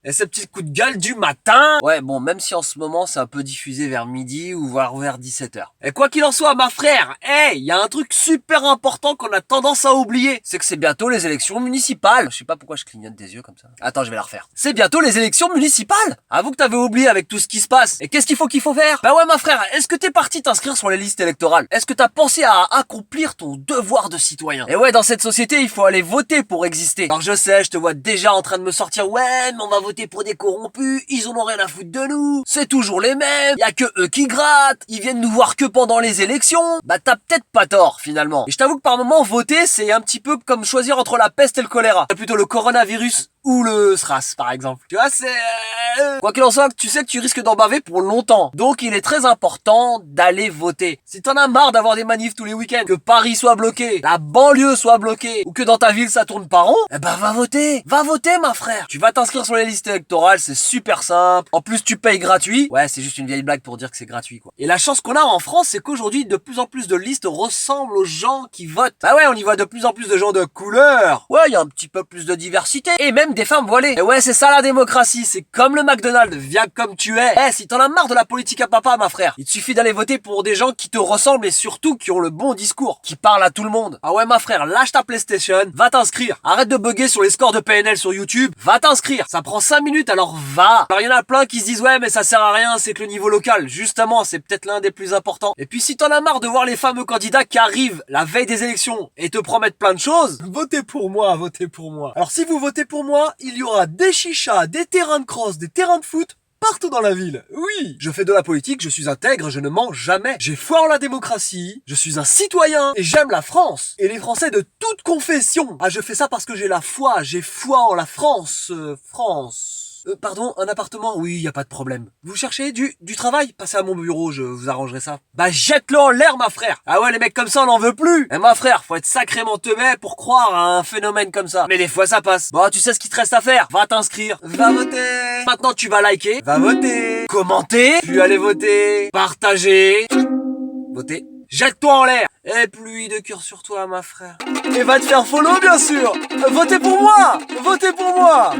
Et ces petits coups de gueule du matin. Ouais, bon, même si en ce moment c'est un peu diffusé vers midi ou voire vers 17h. Et quoi qu'il en soit, ma frère, hey, il y a un truc super important qu'on a tendance à oublier. C'est que c'est bientôt les élections municipales. Je sais pas pourquoi je clignote des yeux comme ça. Attends, je vais la refaire. C'est bientôt les élections municipales. Avoue que t'avais oublié avec tout ce qui se passe. Et qu'est-ce qu'il faut faire? Bah ouais, ma frère, est-ce que t'es parti t'inscrire sur les listes électorales? Est-ce que t'as pensé à accomplir ton devoir de citoyen? Et ouais, dans cette société, il faut aller voter pour exister. Alors je sais, je te vois déjà en train de me sortir, ouais, mais on va voter pour des corrompus, ils en ont rien à foutre de nous, c'est toujours les mêmes, y a que eux qui grattent, ils viennent nous voir que pendant les élections. Bah t'as peut-être pas tort, finalement. Et je t'avoue que par moment, voter, c'est un petit peu comme choisir entre la peste et le choléra. C'est plutôt le coronavirus ou le SRAS, par exemple. Tu vois, c'est... Quoi qu'il en soit, tu sais que tu risques d'en baver pour longtemps. Donc il est très important d'aller voter. Si t'en as marre d'avoir des manifs tous les week-ends, que Paris soit bloqué, la banlieue soit bloquée, ou que dans ta ville ça tourne pas rond, eh ben va voter. Va voter, ma frère. Tu vas t'inscrire sur les listes électorales, c'est super simple. En plus, tu payes gratuit. Ouais, c'est juste une vieille blague pour dire que c'est gratuit, quoi. Et la chance qu'on a en France, c'est qu'aujourd'hui, de plus en plus de listes ressemblent aux gens qui votent. Ah ouais, on y voit de plus en plus de gens de couleur. Ouais, il y a un petit peu plus de diversité. Et même des femmes voilées. Et ouais, c'est ça la démocratie. C'est comme le McDonald's. Viens comme tu es. Eh, si t'en as marre de la politique à papa, ma frère, il te suffit d'aller voter pour des gens qui te ressemblent et surtout qui ont le bon discours, qui parlent à tout le monde. Ah ouais, ma frère, lâche ta PlayStation, va t'inscrire. Arrête de bugger sur les scores de PNL sur YouTube. Va t'inscrire. Ça prend 5 minutes, alors va. Alors il y en a plein qui se disent, ouais, mais ça sert à rien, c'est que le niveau local. Justement, c'est peut-être l'un des plus importants. Et puis si t'en as marre de voir les fameux candidats qui arrivent la veille des élections et te promettent plein de choses, votez pour moi, votez pour moi. Alors si vous votez pour moi, il y aura des chichas, des terrains de cross, des terrains de foot, partout dans la ville. Oui, je fais de la politique, je suis intègre, je ne mens jamais. J'ai foi en la démocratie, je suis un citoyen et j'aime la France. Et les Français de toute confession. Ah, je fais ça parce que j'ai la foi, j'ai foi en la France. Pardon, un appartement? Oui, y a pas de problème. Vous cherchez du travail? Passez à mon bureau, je vous arrangerai ça. Bah jette-le en l'air, ma frère. Ah ouais, les mecs comme ça, on n'en veut plus. Eh ma frère, faut être sacrément teubé pour croire à un phénomène comme ça. Mais des fois, ça passe. Bon, tu sais ce qu'il te reste à faire. Va t'inscrire. Va voter. Maintenant, tu vas liker. Va voter. Commenter. Puis aller voter. Partager. Voter. Jette-toi en l'air. Et pluie de cœur sur toi, ma frère. Et va te faire follow, bien sûr. Votez pour moi. Votez pour moi.